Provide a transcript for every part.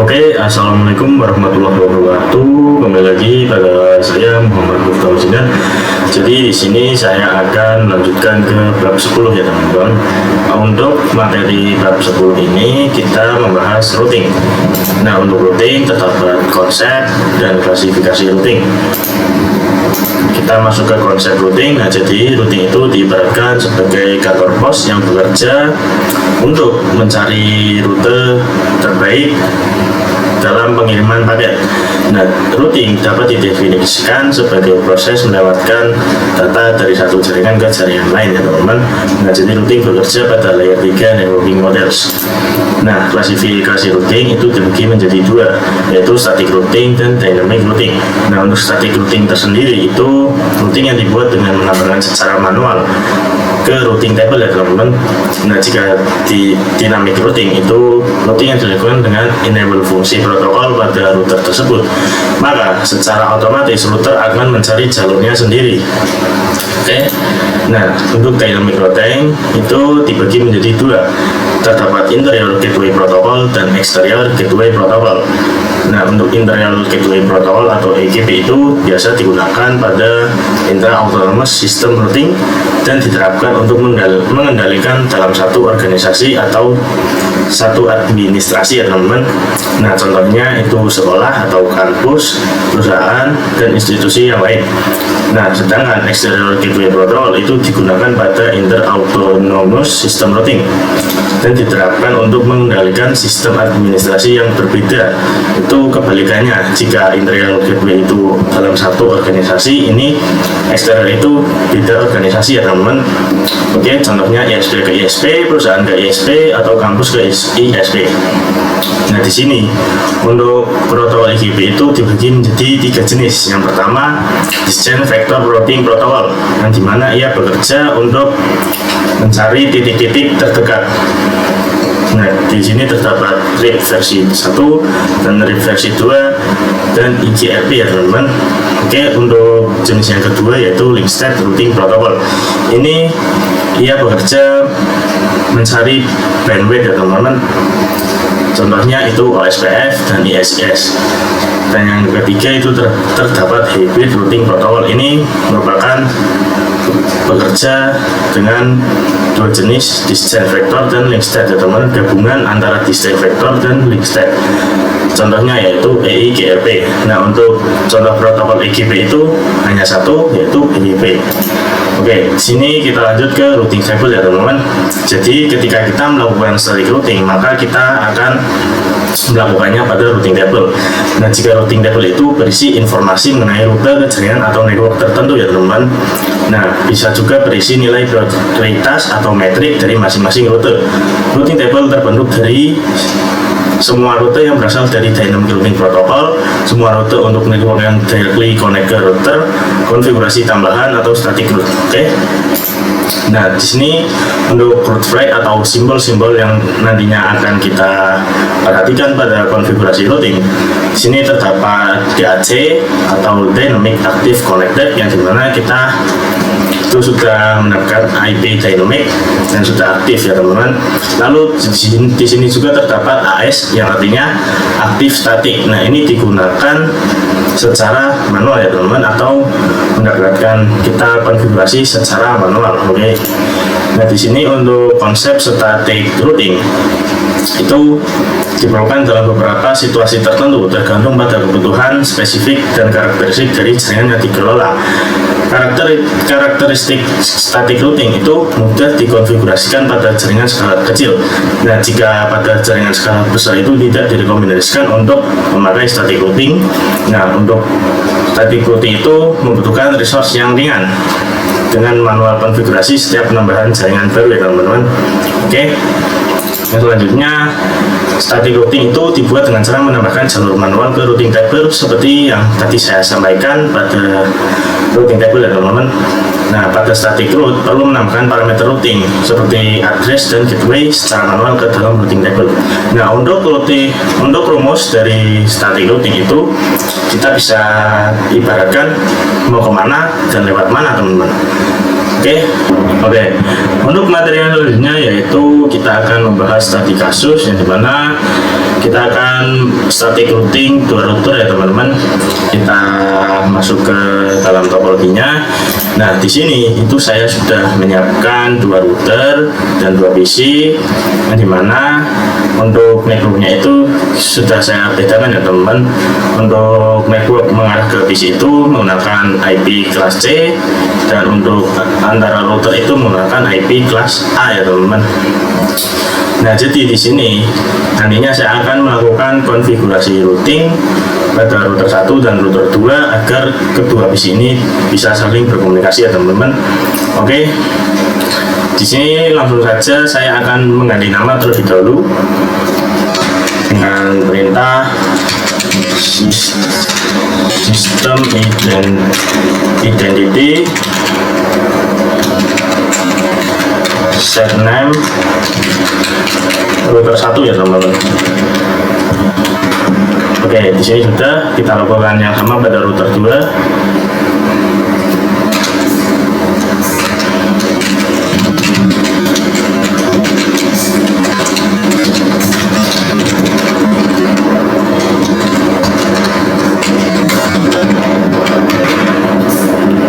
Oke, assalamualaikum warahmatullahi wabarakatuh. Kembali lagi pada saya Muhammad Muftahul Zidan. Jadi di sini saya akan melanjutkan ke bab 10 ya teman-teman. Untuk materi bab 10 ini kita membahas routing. Nah, untuk routing terdapat konsep dan klasifikasi routing. Kita masuk ke konsep routing. Nah, jadi routing itu diibaratkan sebagai kantor pos yang bekerja untuk mencari rute terbaik dalam pengiriman paket. Nah, routing dapat didefinisikan sebagai proses melewatkan data dari satu jaringan ke jaringan lain ya teman-teman. Nah, jadi routing bekerja pada layer 3 networking models. Nah, klasifikasi routing itu dibagi menjadi dua, yaitu static routing dan dynamic routing. Nah, untuk static routing tersendiri itu routing yang dibuat dengan menambahkan secara manual ke routing table ya teman-teman. Nah, jika di dynamic routing itu routing yang dilakukan dengan enable fungsi protokol pada router tersebut, maka secara otomatis router akan mencari jalurnya sendiri. Oke. Nah, untuk dynamic routing itu dibagi menjadi dua, terdapat interior gateway protocol dan exterior gateway protocol. Nah, untuk interior gateway protocol atau EGP itu biasa digunakan pada intra autonomous system routing dan diterapkan untuk mengendalikan dalam satu organisasi atau satu administrasi ya teman-teman. Nah, contohnya itu sekolah atau kampus, perusahaan, dan institusi yang lain. Nah, sedangkan exterior gateway protocol itu digunakan pada inter autonomous system routing dan diterapkan untuk mengendalikan sistem administrasi yang berbeda. Itu kebalikannya, jika interior gateway itu dalam satu organisasi, ini exterior itu beda organisasi ya teman-teman. Oke, contohnya ISP ke ISP, perusahaan ke ISP, atau kampus ke ISP. Nah, di sini untuk protokol EGP itu dibagi menjadi tiga jenis. Yang pertama, distant vector routing protocol, yang dimana ia bekerja untuk mencari titik-titik terdekat. Nah, di sini terdapat RIP versi 1 dan RIP versi 2 dan IGRP ya teman-teman. Oke, untuk jenis yang kedua yaitu link state routing protocol. Ini ia bekerja mencari bandwidth ya teman-teman. Contohnya itu OSPF dan ISIS. Dan yang ketiga itu terdapat hybrid routing protocol. Ini merupakan bekerja dengan dua jenis, distant vector dan link state ya teman, gabungan antara distant vector dan link state. Contohnya yaitu EIGRP. Nah, untuk contoh protokol EGP itu hanya satu, yaitu EIP. Oke, sini kita lanjut ke routing table ya teman-teman. Jadi ketika kita melakukan static routing, maka kita akan melakukannya pada routing table. Nah, jika routing table itu berisi informasi mengenai rute ke jaringan atau network tertentu ya teman-teman. Nah, bisa juga berisi nilai prioritas atau metrik dari masing-masing rute. Routing table terbentuk dari semua rute yang berasal dari dynamic routing protocol, semua rute untuk network yang directly connect ke router, konfigurasi tambahan atau static route. Oke. Nah, di sini untuk route flag atau simbol-simbol yang nantinya akan kita perhatikan pada konfigurasi routing. Di sini terdapat DAC atau Dynamic Active Connected, yang dimana kita itu sudah mendapatkan IP dynamic dan sudah aktif ya teman-teman. Lalu di sini juga terdapat AS yang artinya aktif statik. Nah, ini digunakan secara manual ya teman-teman, atau mendapatkan kita konfigurasi secara manual. Oke. Nah, di sini untuk konsep static routing itu diperlukan dalam beberapa situasi tertentu, tergantung pada kebutuhan spesifik dan karakteristik dari jaringan yang dikelola. Karakteristik static routing itu mudah dikonfigurasikan pada jaringan skala kecil. Nah, jika pada jaringan skala besar itu tidak direkomendasikan untuk memakai static routing. Nah, untuk static routing itu membutuhkan resource yang ringan dengan manual konfigurasi setiap penambahan jaringan baru ya teman-teman. Oke. Yang selanjutnya, static routing itu dibuat dengan cara menambahkan jalur manual ke routing table seperti yang tadi saya sampaikan pada routing table ya teman-teman. Nah, pada static route perlu menambahkan parameter routing seperti address dan gateway secara manual ke dalam routing table. Nah, untuk rumus dari static routing itu kita bisa ibaratkan mau kemana dan lewat mana teman-teman. Oke. Untuk materi yang selanjutnya yaitu kita akan membahas studi kasus, yang dimana kita akan static routing dua router ya teman-teman. Kita masuk ke dalam topologinya. Nah, di sini itu saya sudah menyiapkan dua router dan dua PC, yang dimana untuk networknya itu sudah saya bedakan ya teman-teman. Untuk network mengarah ke PC itu menggunakan IP kelas C, dan untuk antara router itu menggunakan IP kelas A ya teman-teman. Nah, jadi di sini nantinya saya akan melakukan konfigurasi routing pada router 1 dan router 2 agar kedua PC ini bisa saling berkomunikasi ya teman-teman. Oke. Di sini langsung saja saya akan mengganti nama terlebih dahulu dengan perintah system identity set name router 1 ya teman-teman. Oke, di sini sudah kita lakukan yang sama pada router 2.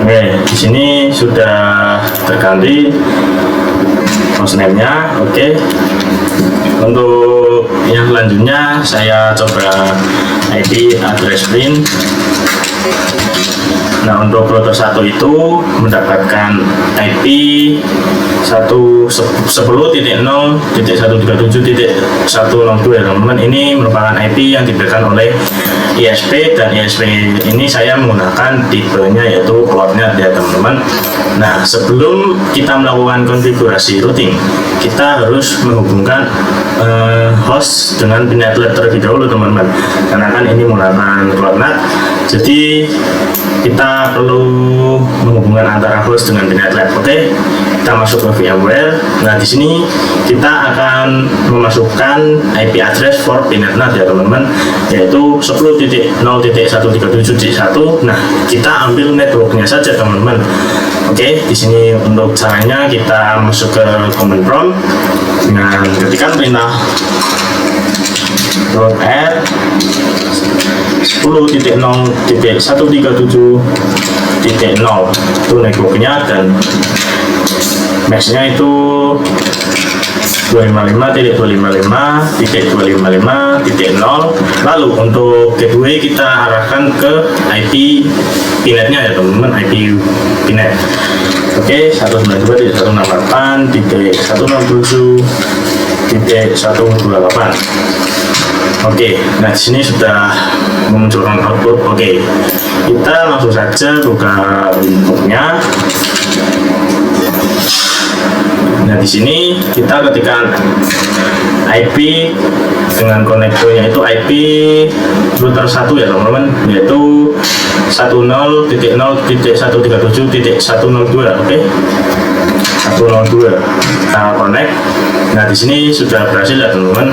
Oke, di sini sudah terganti hostname-nya. Oke. Untuk yang selanjutnya saya coba IP address print. Nah, untuk router 1 itu mendapatkan IP 10.0.137.102 ya teman-teman. Ini merupakan IP yang diberikan oleh ISP, dan ISP ini saya menggunakan tipenya yaitu cloudnet ya teman-teman. Nah, sebelum kita melakukan konfigurasi routing, kita harus menghubungkan host dengan pinetlet terlebih dahulu teman-teman, karena kan ini menggunakan cloudnet. Jadi kita perlu menghubungkan antara host dengan pinetlet. Oke, kita masuk ke VMware. Nah, di sini kita akan memasukkan IP address for pinetlet ya teman-teman, yaitu 10.0.137.1. Nah, kita ambil networknya saja teman-teman. Oke, di sini untuk caranya kita masuk ke command prompt dengan ketikkan perintah .r 10.0.137.0 itu networknya, dan mesh-nya itu 255.255.255.0. Lalu untuk gateway kita arahkan ke IP pinetnya ya teman-teman, IP pinet. Oke, 192.168.167.128. Oke, nah di sini sudah memunculkan output. Oke, kita langsung saja buka inputnya. Nah, di sini kita ketikkan IP dengan konektornya itu IP router 1 ya teman-teman, yaitu 10.0.137.102. Oke, 102 kita connect. Nah, di sini sudah berhasil ya teman-teman.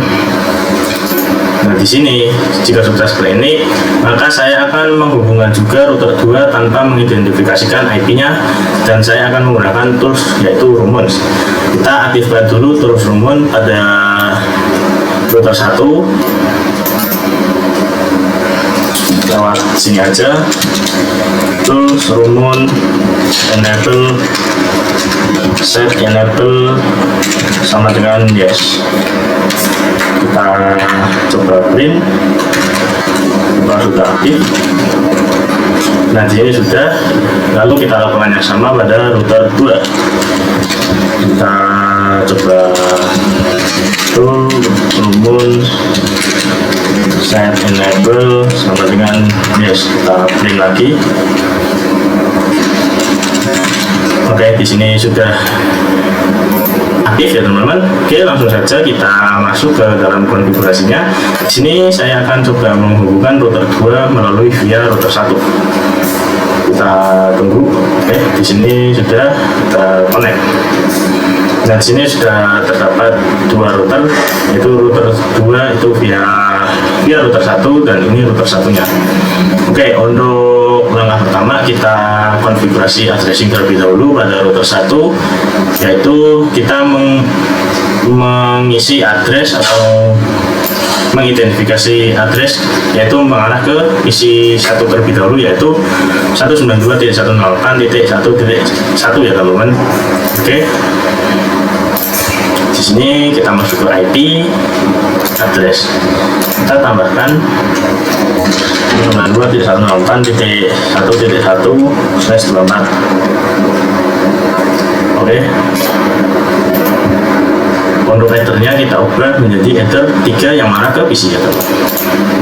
Nah, di sini jika sudah seperti ini, maka saya akan menghubungkan juga router 2 tanpa mengidentifikasikan IP-nya, dan saya akan menggunakan tools yaitu Rumons. Kita aktifkan dulu tools Rumons pada router 1 lewat sini aja. Tools Rumons enable set enable sama dengan yes. Kita coba print, kita sudah aktif. Nah, di sini sudah. Lalu kita lakukan yang sama pada router 2. Kita coba Rumons set enable sama dengan yes. Kita print lagi. Oke, di sini sudah aktif ya teman-teman. Oke, langsung saja kita masuk ke dalam konfigurasinya. Di sini saya akan coba menghubungkan router 2 melalui via router 1. Kita tunggu. Oke, di sini sudah kita connect. Nah, di sini sudah terdapat dua router, yaitu router 2 itu via router 1, dan ini router satunya. Oke, untuk langkah pertama kita konfigurasi addressing terlebih dahulu pada router 1, yaitu kita mengisi address atau mengidentifikasi address, yaitu mengarah ke PC 1 terlebih dahulu, yaitu 192.168.1.1 ya teman-teman. Oke. Di sini kita masuk ke IP address, kita tambahkan 192.168.1.1/24. Oke. Untuk headernya kita ubah menjadi header 3 yang mengarah ke PC ya teman.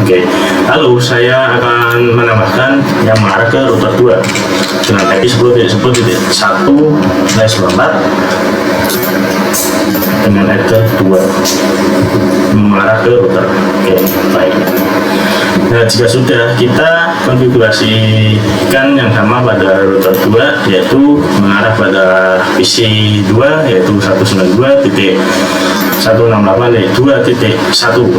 Oke. Lalu saya akan menambahkan yang mengarah ke router 2 dengan IP 10.10.1/24 dengan header 2 mengarah ke router. Oke, baik. Nah, jika sudah, kita konfigurasikan yang sama pada router 2, yaitu mengarah pada PC 2, yaitu 192.168.2.1.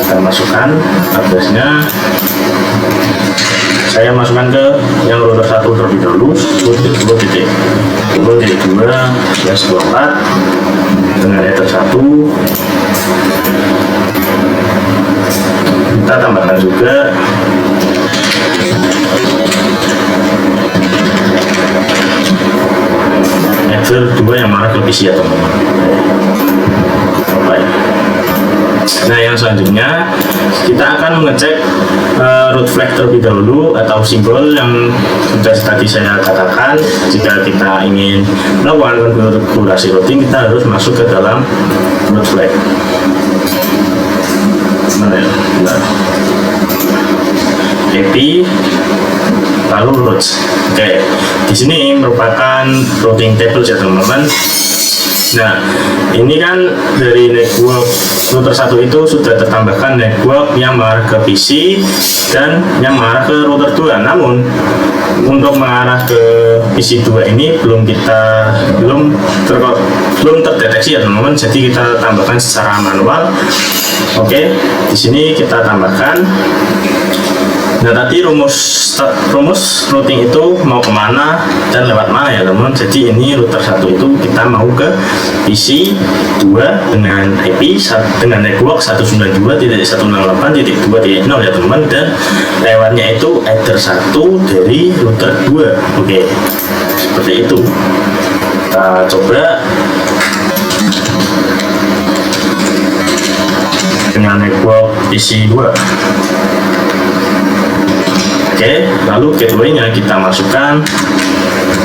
Kita masukkan addressnya. Saya masukkan ke yang router 1 terlebih dahulu, 10.10.2/24 dengan header 1. Kita tambahkan juga header 2 yang mengarah ke PC ya teman-teman. Baik. Nah, yang selanjutnya kita akan mengecek root flag terlebih dahulu atau simbol yang sudah tadi saya katakan. Jika kita ingin melakukan konfigurasi routing, kita harus masuk ke dalam root flag. Nah, IP lalu routes. Oke, di sini merupakan routing table ya teman-teman. Nah, ini kan dari network router 1 itu sudah tertambahkan network yang mengarah ke PC dan yang mengarah ke router 2. Namun untuk mengarah ke PC 2 ini belum terdeteksi ya teman-teman. Jadi kita tambahkan secara manual. Oke, di sini kita tambahkan. Nah, tadi rumus routing itu mau kemana dan lewat mana ya teman-teman. Jadi ini router 1 itu kita mau ke PC 2 dengan IP dengan network 192.168.2.0 ya teman-teman, dan lewatnya itu header 1 dari router 2. Oke, seperti itu. Kita coba dengan network PC 2. Oke, lalu gateway-nya kita masukkan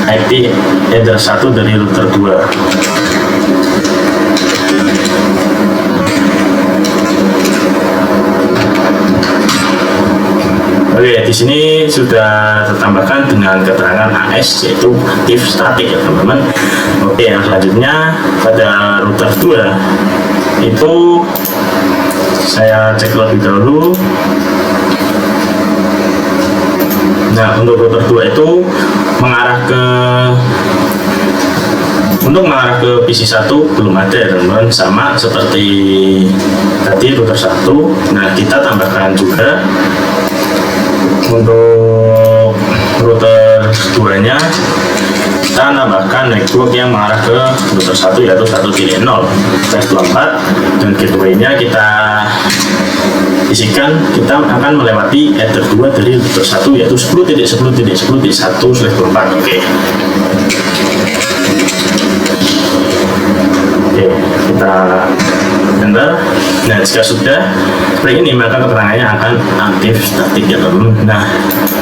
IP header 1 dari router 2. Oke, di sini sudah tertambahkan dengan keterangan AS, yaitu aktif statik ya teman-teman. Oke, yang selanjutnya pada router 2 itu saya cek lebih dahulu. Nah, untuk router 2 itu mengarah ke PC 1 belum ada ya teman-teman, sama seperti tadi router 1. Nah, kita tambahkan juga untuk router 2 nya kita tambahkan network yang mengarah ke router 1, yaitu 1.0/24, dan gateway-nya kita isikan. Kita akan melewati header 2 dari router 1, yaitu 10.10.10.1/24. Oke, kita enter. Nah, jika sudah seperti ini, maka keterangannya akan aktif statik ya teman-teman. Nah,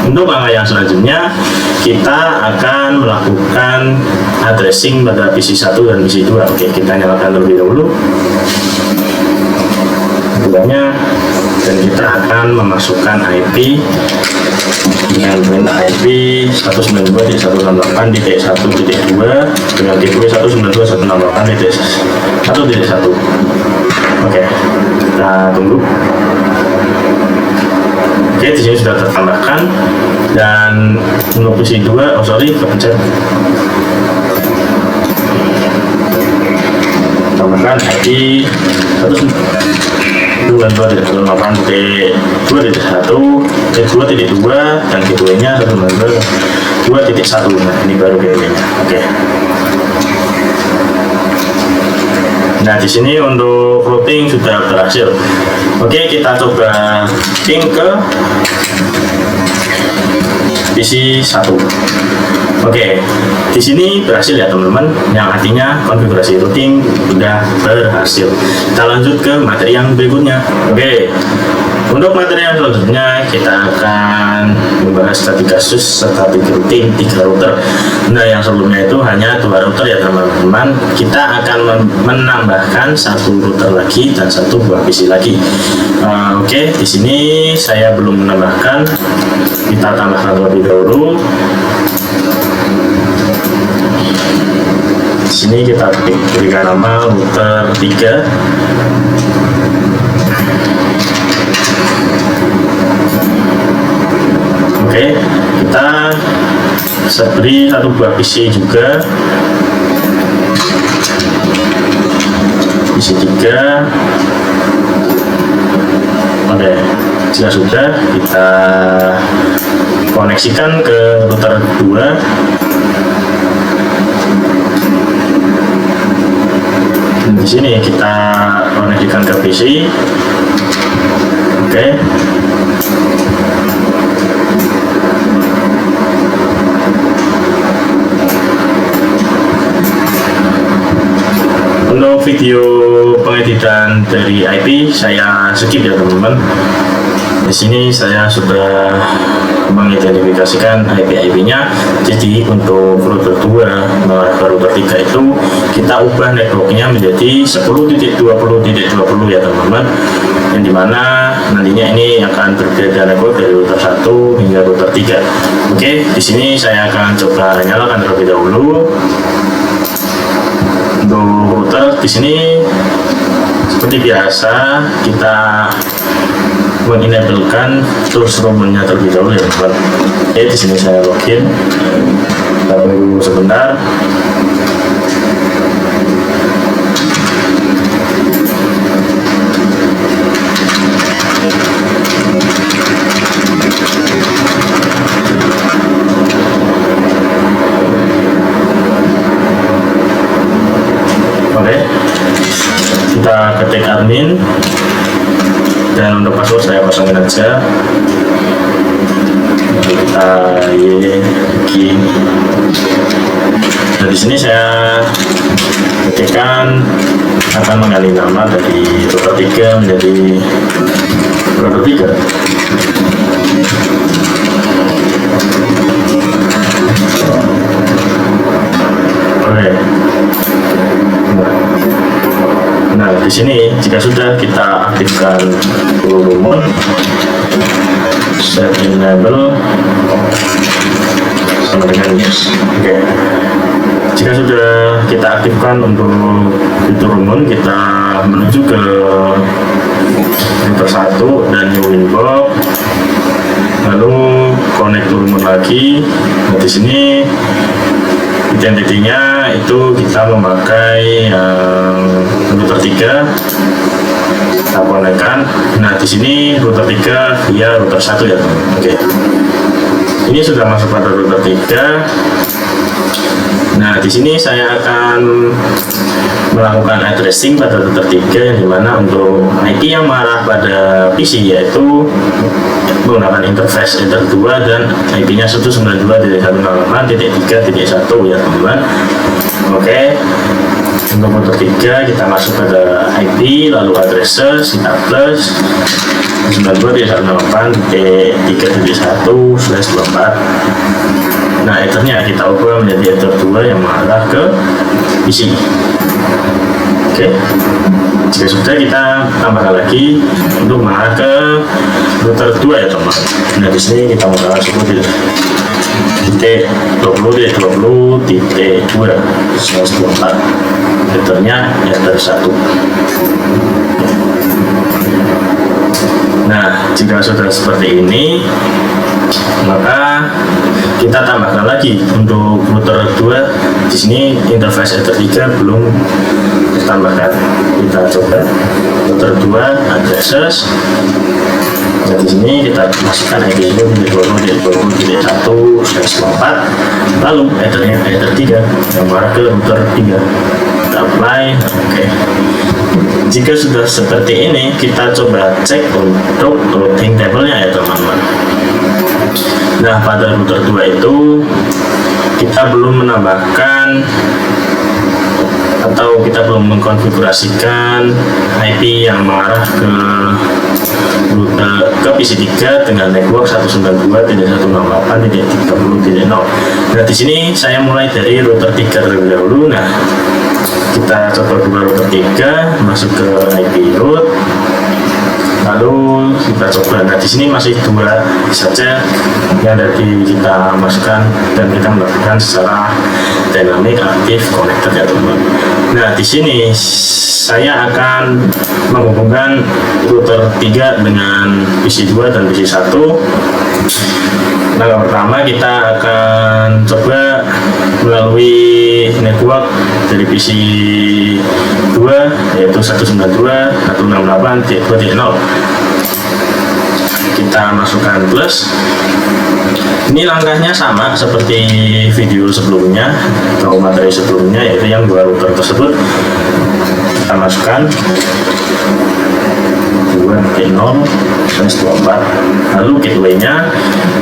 untuk langkah yang selanjutnya kita akan melakukan addressing pada PC 1 dan PC 2. Oke, kita nyalakan terlebih dahulu dan kita akan memasukkan IP dengan perintah IP 192.168.1.2 dengan gateway 192.168.1.1. Oke, kita tunggu. Oke, di sini sudah tertambahkan, dan untuk PC 2, kepencet. Tambahkan IP 192.168.2.1 dan gateway-nya 192.2.1. Nah, ini baru gateway-nya. Oke. Nah, di sini untuk routing sudah berhasil. Oke, kita coba ping ke PC 1. Oke, di sini berhasil ya teman-teman, yang artinya konfigurasi routing sudah berhasil. Kita lanjut ke materi yang berikutnya. Oke, untuk materi yang selanjutnya kita akan membahas static kasus static routing 3 router. Nah, yang sebelumnya itu hanya 2 router ya teman-teman. Kita akan menambahkan 1 router lagi dan 1 buah PC lagi. Oke, di sini saya belum menambahkan. Kita tambahkan terlebih dahulu. Di sini kita berikan nama router 3. Oke, kita beri 1 buah PC juga. PC 3. Oke, jika sudah kita koneksikan ke router 2. Di sini kita koneksikan ke PC. Oke. Untuk video pengeditan dari IP saya skip ya teman-teman. Di sini saya sudah mengidentifikasikan IP-nya. Jadi untuk router 2 mengarah ke router 3 itu kita ubah networknya menjadi 10.20.20 ya teman-teman. Yang dimana nantinya ini akan berbeda network dari router 1 hingga router 3. Oke, di sini saya akan coba nyalakan terlebih dahulu. Untuk router di sini seperti biasa kita mengenablekan tools room-nya terlebih dahulu ya teman. Oke, di sini saya login. Kita tunggu sebentar. Oke, kita ketik admin. Dan untuk password saya kosongin aja. Kita dan di sini saya ketikkan akan mengganti nama dari router 3 menjadi router 3. Oke. Nah, di sini jika sudah kita aktifkan remote, set enable sama dengan yes. Oke. Jika sudah kita aktifkan untuk fitur remote, kita menuju ke router 1 dan new inbox, lalu connect to remote lagi. Nah, di sini identitinya itu kita memakai router 3. Kita konekkan. Nah, di sini router 3 via router 1 ya teman. Oke. Ini sudah masuk pada router 3. Nah, di sini saya akan melakukan addressing pada router 3 yang dimana untuk IP yang mengarah pada PC yaitu menggunakan interface Ether 2 dan IP-nya 192.168.3.1 ya teman-teman. Oke. Untuk router 3 kita masuk pada IP lalu addresses kita plus 92.168.3.1/24. Nah, ethernya kita ubah menjadi ether 2 yang mengarah ke PC. Oke. Jika sudah kita tambahkan lagi untuk mengarah ke router 2 ya teman. Nah, di sini kita menggunakan 10.20.20.2/24. Ethernya ether 1. Nah, jika sudah seperti ini, maka kita tambahkan lagi untuk router 2. Di sini interface Ether 3 belum ditambahkan. Kita coba router 2 addresses. Nah, di sini kita masukkan IP itu di 20.1/24. Lalu ethernya ether 3 yang mengarah ke router 3. kita apply. Oke. Jika sudah seperti ini, kita coba cek untuk routing table-nya ya teman-teman. Nah, pada router 2 itu kita belum menambahkan atau kita belum mengkonfigurasikan IP yang mengarah ke PC3 dengan network 192.168.30.0. Nah, di sini saya mulai dari router 3 terlebih dahulu. Nah, kita coba buka router 3, masuk ke IP root. Lalu kita coba. Nah, di sini masih 2 saja yang dari kita masukkan dan kita melakukan secara dynamic active connector ya teman-teman. Nah, di sini saya akan menghubungkan router 3 dengan PC2 dan PC1. Nah, yang pertama kita akan coba melalui network dari PC2 yaitu 192.168.2.0. Kita masukkan plus. Ini langkahnya sama seperti video sebelumnya atau materi sebelumnya, yaitu yang 2 router tersebut kita masukkan 2.0/24, lalu gateway-nya.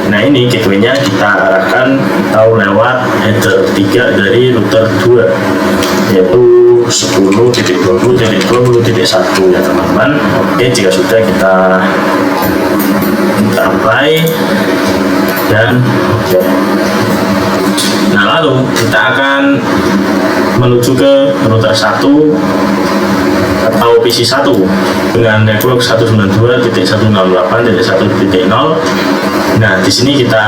Nah, ini gateway-nya kita arahkan atau lewat header 3 dari router 2 yaitu 10.20.20.1 ya teman-teman. Oke, jika sudah kita apply dan oke. Nah, lalu kita akan menuju ke router 1 atau PC1 dengan network 192.168.1.0. Nah, di sini kita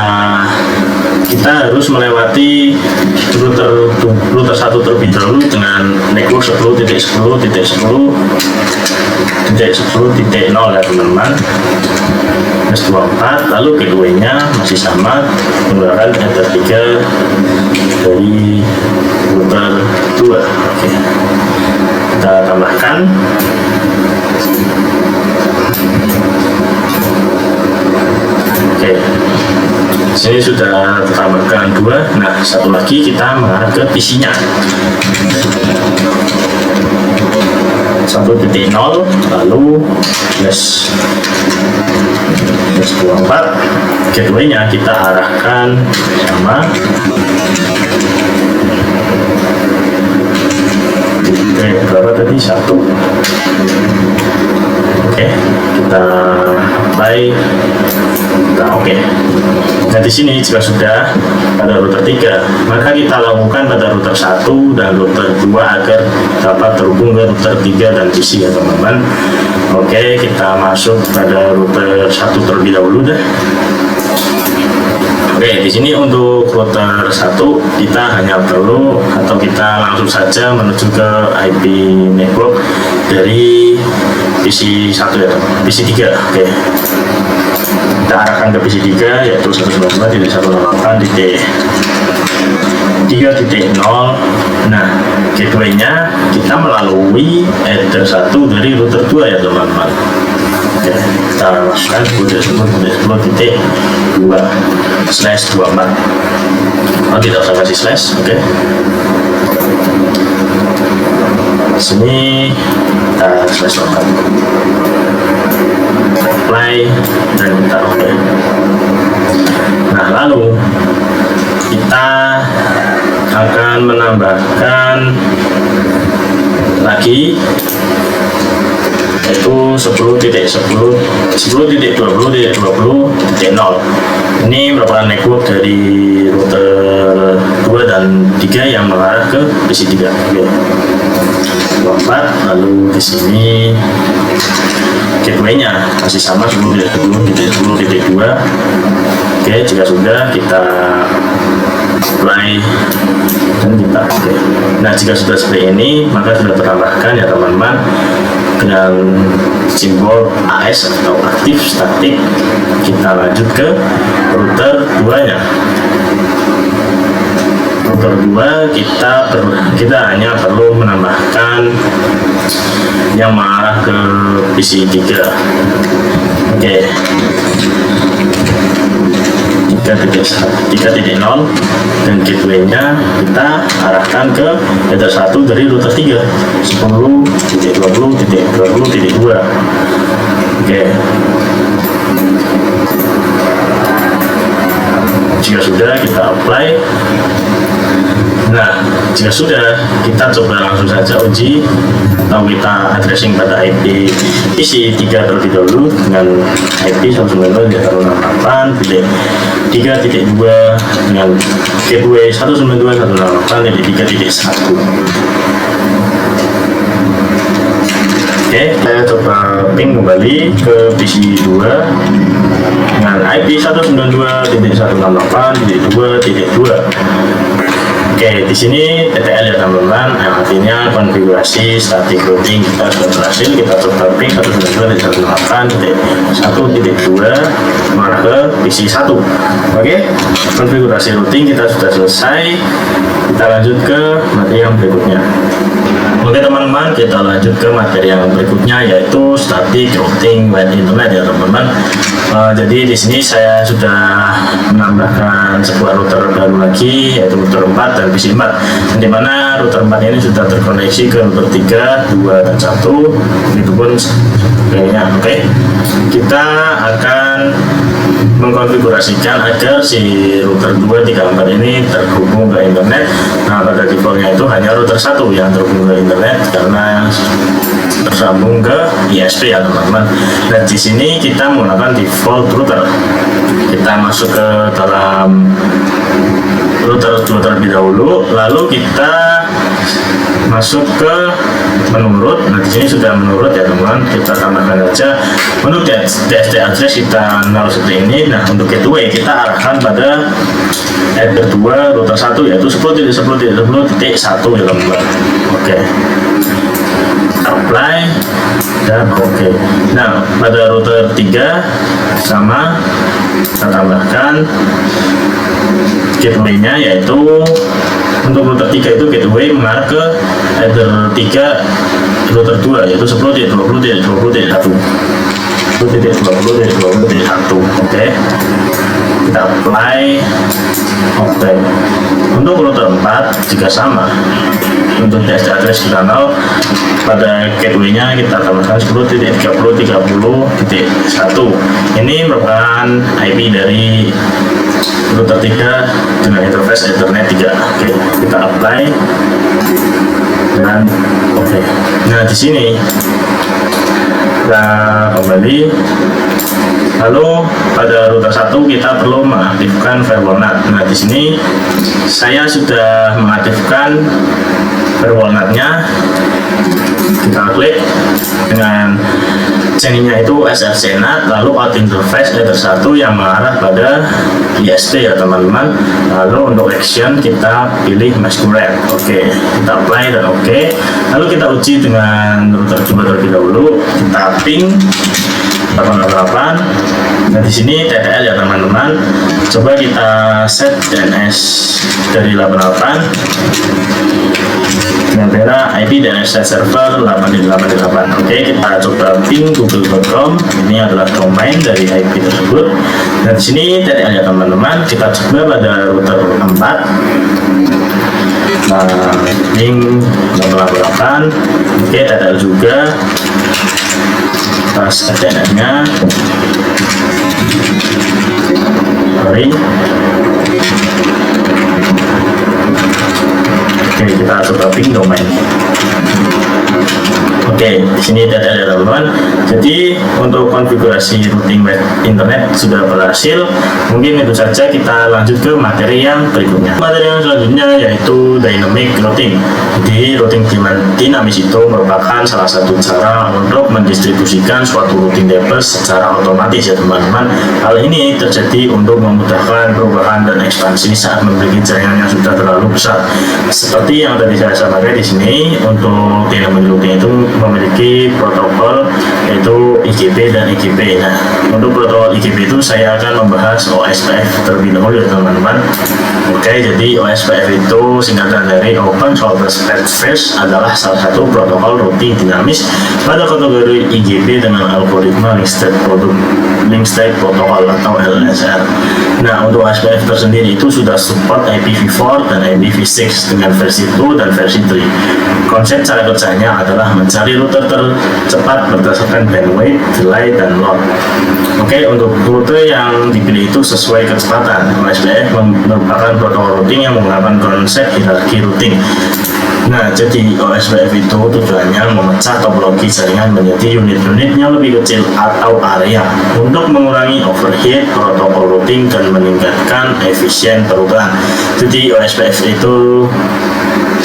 harus melewati router 1 terlebih dahulu dengan network 10.10.10.10.0 ya teman-teman. S24, lalu gateway-nya masih sama menggunakan header 3 dari router 2. Oke. Kita tambahkan. Oke. Sini sudah tambahkan 2. Nah, satu lagi kita mengarah ke PC-nya. 1.0 lalu S24, gateway-nya kita arahkan sama berapa tadi? 1. Oke, kita apply. Nah, oke. Nah, di sini jika sudah pada router 3, maka kita lakukan pada router 1 dan router 2 agar dapat terhubung ke router 3 dan PC ya teman-teman. Oke, kita masuk pada router 1 terlebih dahulu deh. Oke, di sini untuk router 1 kita hanya perlu atau kita langsung saja menuju ke IP network dari PC1 ya, PC3. Oke. Kita arahkan ke PC3 yaitu 192.168.3.0. Nah, gateway-nya kita melalui header 1 dari router 2 ya teman-teman. Oke, kita masukkan 10.10.10.2/24. Oh, tidak usah kasih slash. Oke. Sini kita slash local. Apply dan kita oke. Nah, lalu kita akan menambahkan lagi yaitu 10.10.20.20.0. Ini merupakan network dari router 2 dan 3 yang mengarah ke PC3. Oke. 4, lalu di sini gateway-nya masih sama 10.10.10.2. Oke, jika sudah kita apply dan kita oke. Nah, jika sudah seperti ini maka sudah terambahkan ya teman-teman dengan simbol AS atau aktif statik. Kita lanjut ke router 2 nya. Router 2 kita hanya perlu menambahkan yang mengarah ke PC3. Oke. 3.0 dan gateway-nya kita arahkan ke header 1 dari router 3 10.20.20.2. Oke. Jika sudah, kita apply. Nah, jika sudah, kita coba langsung saja uji atau kita addressing pada IP PC 3 terlebih dahulu dengan IP 192.168.3.2 dengan gateway 192.168.3.1. Oke, saya coba ping kembali ke PC 2 dengan IP 192.168.2.2. Oke, di sini TTL ya teman-teman, yang artinya konfigurasi static routing kita sudah berhasil. Kita coba ping 192.168.1.2 mengarah ke PC 1. Oke, konfigurasi routing kita sudah selesai. Kita lanjut ke materi yang berikutnya. Oke teman-teman, kita lanjut ke materi yang berikutnya, yaitu static routing WAN internet ya teman-teman. Jadi di sini saya sudah menambahkan sebuah router baru lagi, yaitu router 4 dan PC 4, di mana router 4 ini sudah terkoneksi ke router 3, 2, dan 1. Itu pun kayaknya oke. Kita akan mengkonfigurasikan agar si router 2, 3, 4 ini terhubung ke internet. Nah, pada defaultnya itu hanya router 1 yang terhubung ke internet karena tersambung ke ISP ya teman-teman. Dan di sini kita menggunakan default router. Kita masuk ke dalam router 2 terlebih dahulu, lalu kita masuk ke menurut. Nah, di sini sudah menurut ya teman-teman. Kita tambahkan saja untuk DSD address kita 0 seperti ini. Nah, untuk gateway kita arahkan pada header 2 router 1 yaitu 10.10.10.1 ya teman-teman. Oke. Apply dan oke. Nah, pada router 3 sama kita tambahkan gateway-nya, yaitu untuk router 3 itu gateway mengarah ke header 3 router 2 yaitu 10.20.20.1. 10.20.20.1. Oke. Kita apply. Oke. Untuk router 4 juga sama. Untuk DSD address kita 0, pada gateway-nya kita tambahkan 10.30.30.1. Ini merupakan IP dari router 3 dengan interface Ethernet 3. Oke, kita apply dan oke. Nah, di sini kita kembali. Lalu pada router 1 kita perlu mengaktifkan firewall NAT. Nah, di sini saya sudah mengaktifkan firewall NAT-nya. Kita klik dengan channel-nya itu SRC NAT, lalu out interface header 1 yang mengarah pada ISP ya teman-teman. Lalu untuk action kita pilih masquerade. Oke, kita apply dan oke. Lalu kita uji dengan router 2 terlebih dahulu. Kita ping 808. Nah, di sini TTL ya teman-teman. Coba kita set DNS dari 88 dengan daerah IP DNS set server 8.8.8. Oke, kita coba ping google.com. Ini adalah domain dari IP tersebut. Dan di sini TTL ya teman-teman. Kita coba pada router 4. Nah, ping 888. Oke, TTL juga. Pas DNS-nya. Sorry. Oke, kita coba ping domain. Oke, di sini data ya teman-teman. Jadi untuk konfigurasi routing web internet sudah berhasil. Mungkin itu saja, kita lanjut ke materi yang berikutnya. Materi yang selanjutnya yaitu dynamic routing. Jadi routing dinamis itu merupakan salah satu cara untuk mendistribusikan suatu routing table secara otomatis ya teman-teman. Hal ini terjadi untuk memudahkan perubahan dan ekspansi saat memiliki jaringan yang sudah terlalu besar. Seperti yang tadi saya sampaikan di sini, untuk dynamic routing itu memiliki protokol yaitu IGP dan IGP. Nah, untuk protokol IGP itu saya akan membahas OSPF terlebih dahulu ya teman-teman. Oke. Oke, jadi OSPF itu singkatan dari Open Source First adalah salah satu protokol routing dinamis pada kategori IGP dengan algoritma Link State Protocol atau LSR. Nah, untuk OSPF tersendiri itu sudah support IPv4 dan IPv6 dengan versi 2 dan versi 3. Konsep cara kerjanya adalah mencari router tercepat berdasarkan bandwidth, delay, dan load. Oke, untuk rute yang dipilih itu sesuai kecepatan. OSPF merupakan protokol routing yang menggunakan konsep hierarki routing. Nah, jadi OSPF itu tujuannya memecah topologi jaringan menjadi unit-unit yang lebih kecil atau area untuk mengurangi overhead protokol routing dan meningkatkan efisien perubahan. Jadi OSPF itu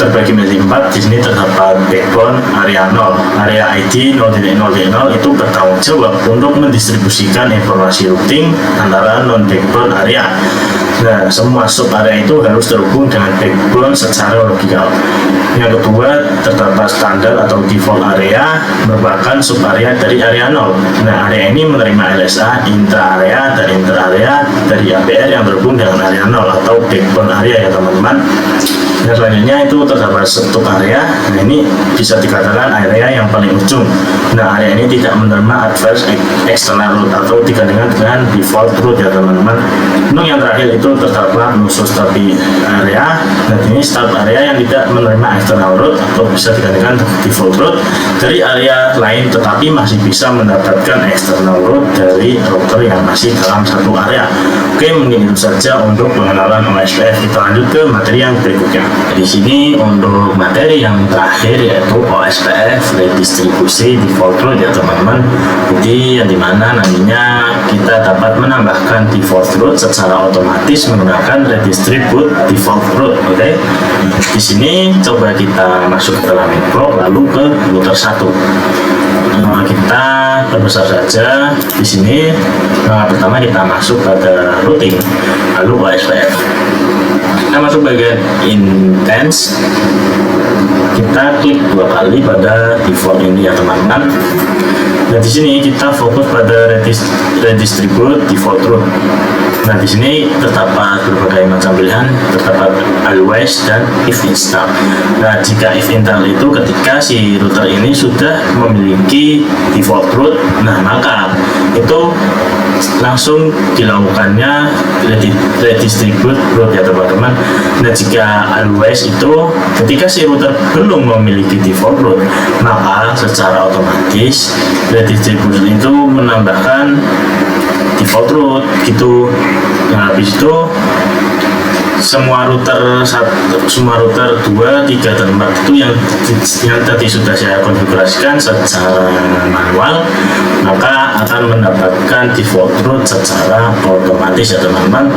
terbagi menjadi 4. Di sini terdapat backbone area 0. Area ID 0.0.0 itu bertanggung jawab untuk mendistribusikan informasi routing antara non-backbone area. Nah, semua sub area itu harus terhubung dengan backbone secara logikal. Yang kedua, terdapat standar atau default area merupakan sub area dari area 0. Nah, area ini menerima LSA intra area dan inter area dari APR yang terhubung dengan area 0 atau backbone area ya teman-teman. Yang selanjutnya itu terdapat sub area. Nah, ini bisa dikatakan area yang paling ujung. Nah, area ini tidak menerima advanced external route atau digandingkan dengan default route ya teman-teman. Untuk yang terakhir itu terdapat khusus tapi area. Dan ini start area yang tidak menerima external route atau bisa digandingkan default route dari area lain, tetapi masih bisa mendapatkan external route dari router yang masih dalam satu area. Oke, mungkin itu saja untuk pengenalan OSPF. Kita lanjut ke materi yang berikutnya. Di sini untuk materi yang terakhir yaitu OSPF redistribusi default route ya teman-teman. Jadi yang dimana nantinya kita dapat menambahkan default route secara otomatis menggunakan redistribute default route. Oke. Di sini coba kita masuk ke dalam info lalu ke router 1. Kita perbesar saja di sini. Pertama kita masuk pada routing lalu OSPF. Kita masuk bagian intense, kita klik 2 kali pada default ini ya teman-teman. Dan di sini kita fokus pada redistribute default route. Nah, di sini terdapat berbagai macam pilihan, terdapat always dan if install. Nah, jika if install itu ketika si router ini sudah memiliki default route, nah maka itu langsung dilakukannya redistribute route ya teman-teman. Nah, jika always itu ketika si router belum memiliki default route, maka secara otomatis redistribute itu menambahkan default route gitu. Nah, habis itu semua router 2, 3, dan 4 itu yang tadi sudah saya konfigurasikan secara manual, maka akan mendapatkan default route secara otomatis ya teman-teman.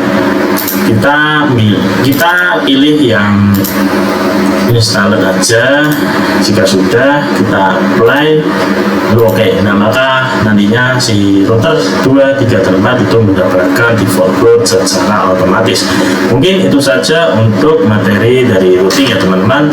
Kita pilih yang install aja. Jika sudah, kita apply lalu oke. Nah, maka nantinya si router 2, 3, dan 4 itu mendapatkan default route secara otomatis. Mungkin itu saja untuk materi dari routing ya teman-teman.